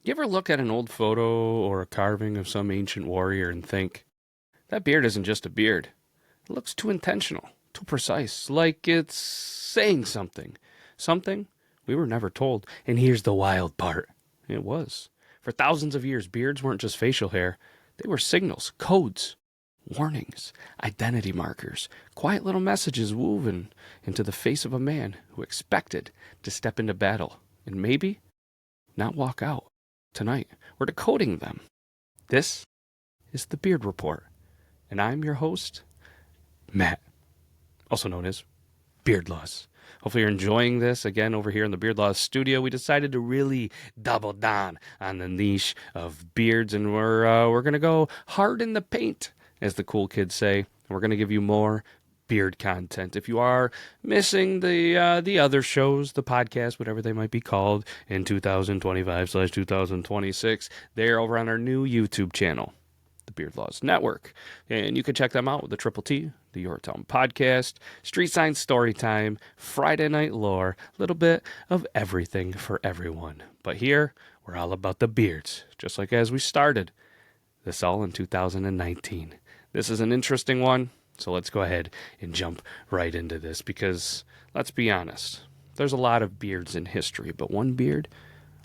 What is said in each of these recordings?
You ever look at an old photo or a carving of some ancient warrior and think, that beard isn't just a beard? It looks too intentional, too precise, like it's saying something. Something we were never told. And here's the wild part. It was. For thousands of years, beards weren't just facial hair. They were signals, codes, warnings, identity markers, quiet little messages woven into the face of a man who expected to step into battle and maybe not walk out. Tonight, we're decoding them. This is the Beard Report, and I'm your host, Matt, also known as Beard Laws. Hopefully you're enjoying this. Again, over here in the Beard Laws studio, we decided to really double down on the niche of beards, and we're gonna go hard in the paint, as the cool kids say. And we're gonna give you more beard content. If you are missing the other shows, the podcast, whatever they might be called, in 2025/2026, they're over on our new YouTube channel, the Beard Laws Network. And you can check them out with the Triple T, the Yorktown Podcast, Street Sign Storytime, Friday Night Lore, a little bit of everything for everyone. But here, we're all about the beards, just like as we started this all in 2019. This is an interesting one, so let's go ahead and jump right into this because, let's be honest, there's a lot of beards in history, but one beard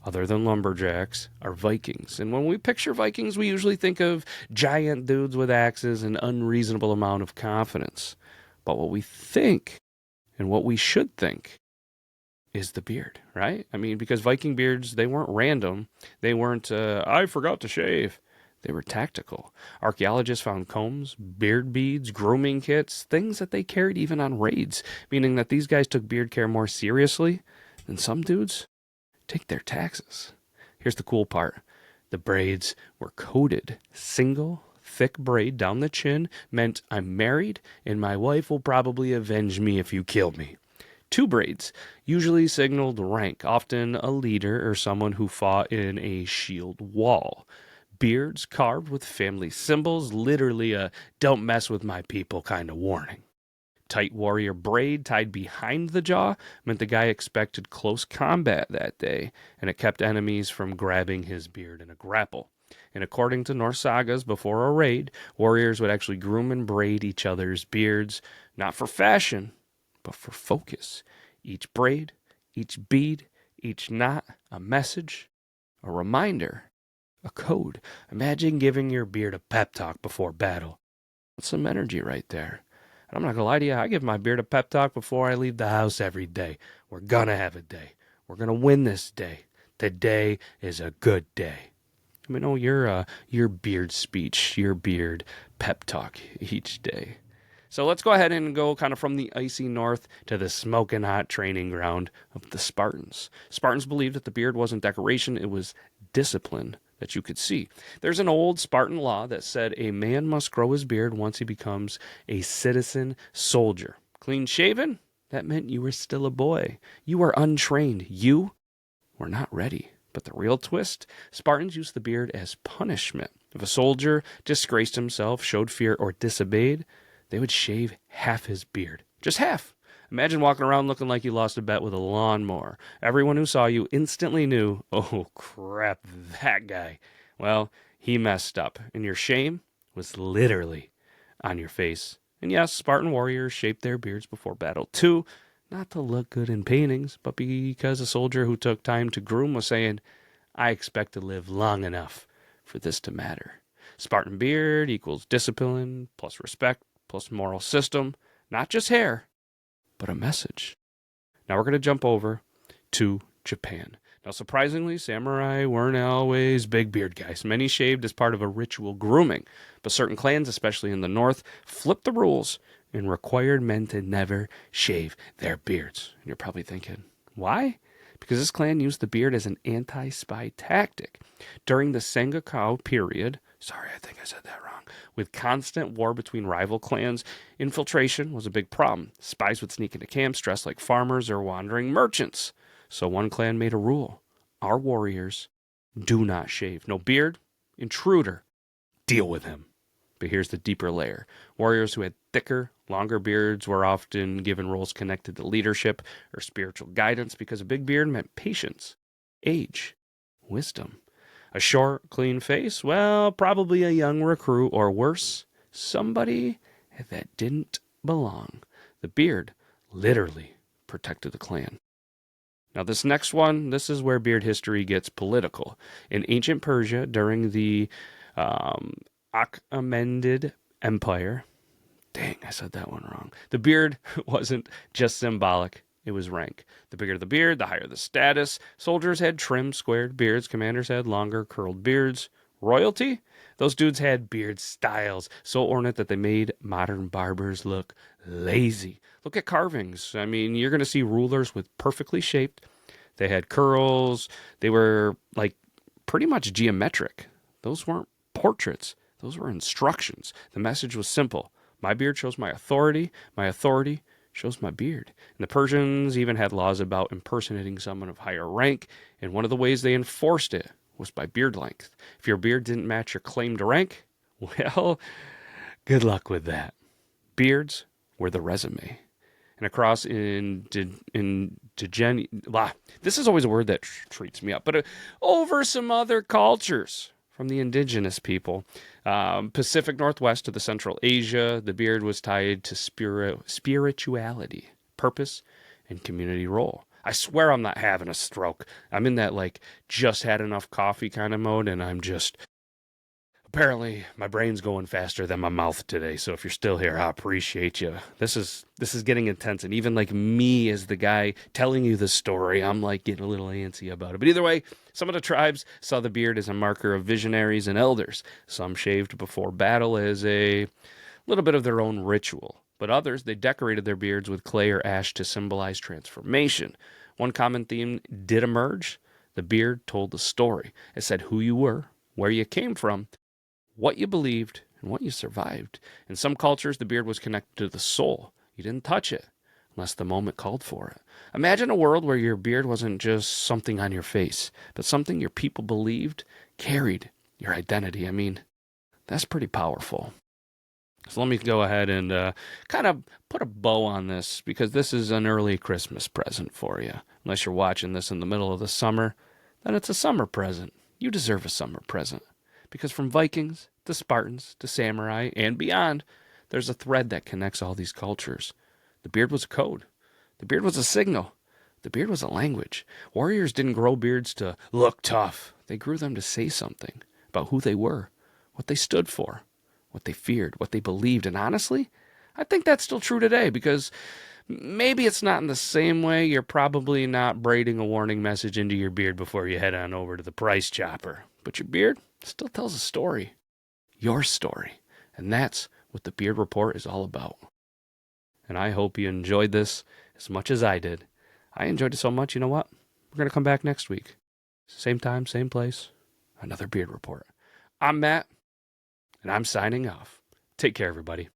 other than lumberjacks, are Vikings. And when we picture Vikings, we usually think of giant dudes with axes and unreasonable amount of confidence. But what we think, and what we should think, is the beard, right? I mean, because Viking beards, they weren't random. They weren't, I forgot to shave. They were tactical. Archaeologists found combs, beard beads, grooming kits, things that they carried even on raids, meaning that these guys took beard care more seriously than some dudes take their taxes. Here's the cool part. The braids were coded. Single, thick braid down the chin meant I'm married and my wife will probably avenge me if you kill me. Two braids usually signaled rank, often a leader or someone who fought in a shield wall. Beards carved with family symbols, literally a don't mess with my people kind of warning. Tight warrior braid tied behind the jaw meant the guy expected close combat that day, and it kept enemies from grabbing his beard in a grapple. And according to Norse sagas, before a raid, warriors would actually groom and braid each other's beards, not for fashion, but for focus. Each braid, each bead, each knot, a message, a reminder, a code. Imagine giving your beard a pep talk before battle. That's some energy right there. I'm not going to lie to you, I give my beard a pep talk before I leave the house every day. We're going to have a day. We're going to win this day. Today is a good day. I mean, your beard speech, your beard pep talk each day. So let's go ahead and go kind of from the icy north to the smoking hot training ground of the Spartans. Spartans believed that the beard wasn't decoration, it was discipline that you could see. There's an old Spartan law that said a man must grow his beard once he becomes a citizen soldier. Clean shaven? That meant you were still a boy. You were untrained. You were not ready. But the real twist? Spartans used the beard as punishment. If a soldier disgraced himself, showed fear, or disobeyed, they would shave half his beard. Just half. Imagine walking around looking like you lost a bet with a lawnmower. Everyone who saw you instantly knew, oh crap, that guy. Well, he messed up, and your shame was literally on your face. And yes, Spartan warriors shaped their beards before battle too, not to look good in paintings, but because a soldier who took time to groom was saying, I expect to live long enough for this to matter. Spartan beard equals discipline, plus respect, plus moral system, not just hair, but a message. Now we're going to jump over to Japan. Now, surprisingly, samurai weren't always big beard guys. Many shaved as part of a ritual grooming, but certain clans, especially in the north, flipped the rules and required men to never shave their beards. And you're probably thinking, why? Because this clan used the beard as an anti-spy tactic. During the Sengoku period, sorry, I think I said that wrong, with constant war between rival clans, infiltration was a big problem. Spies would sneak into camps dressed like farmers or wandering merchants. So one clan made a rule. Our warriors do not shave. No beard, intruder, deal with him. But here's the deeper layer. Warriors who had thicker, longer beards were often given roles connected to leadership or spiritual guidance because a big beard meant patience, age, wisdom. A short, clean face? Well, probably a young recruit, or worse, somebody that didn't belong. The beard literally protected the clan. Now, this next one, this is where beard history gets political. In ancient Persia, during the Achaemenid Empire, dang, I said that one wrong. The beard wasn't just symbolic, it was rank. The bigger the beard, the higher the status. Soldiers had trimmed, squared beards. Commanders had longer, curled beards. Royalty? Those dudes had beard styles so ornate that they made modern barbers look lazy. Look at carvings. I mean, you're going to see rulers with perfectly shaped. They had curls. They were like pretty much geometric. Those weren't portraits. Those were instructions. The message was simple. My beard shows my authority. My authority shows my beard. And the Persians even had laws about impersonating someone of higher rank, and one of the ways they enforced it was by beard length. If your beard didn't match your claim to rank, well, good luck with that. Beards were the resume. And across this is always a word that treats me up, but over some other cultures from the indigenous people, Pacific Northwest to the Central Asia, the beard was tied to spirituality, purpose, and community role. I swear I'm not having a stroke. I'm in that like just had enough coffee kind of mode, and I'm just apparently my brain's going faster than my mouth today. So if you're still here, I appreciate you. This is getting intense, and even like me as the guy telling you the story, I'm like getting a little antsy about it. But either way, some of the tribes saw the beard as a marker of visionaries and elders. Some shaved before battle as a little bit of their own ritual. But others, they decorated their beards with clay or ash to symbolize transformation. One common theme did emerge. The beard told the story. It said who you were, where you came from, what you believed, and what you survived. In some cultures, the beard was connected to the soul. You didn't touch it unless the moment called for it. Imagine a world where your beard wasn't just something on your face, but something your people believed carried your identity. I mean, that's pretty powerful. So let me go ahead and kind of put a bow on this, because this is an early Christmas present for you. Unless you're watching this in the middle of the summer, then it's a summer present. You deserve a summer present. Because from Vikings to Spartans to samurai and beyond, there's a thread that connects all these cultures. The beard was a code. The beard was a signal. The beard was a language. Warriors didn't grow beards to look tough. They grew them to say something about who they were, what they stood for, what they feared, what they believed. And honestly, I think that's still true today, because maybe it's not in the same way. You're probably not braiding a warning message into your beard before you head on over to the price chopper. But your beard still tells a story. Your story. And that's what the Beard Report is all about. And I hope you enjoyed this as much as I did. I enjoyed it so much, you know what? We're going to come back next week. Same time, same place. Another Beard Report. I'm Matt, and I'm signing off. Take care, everybody.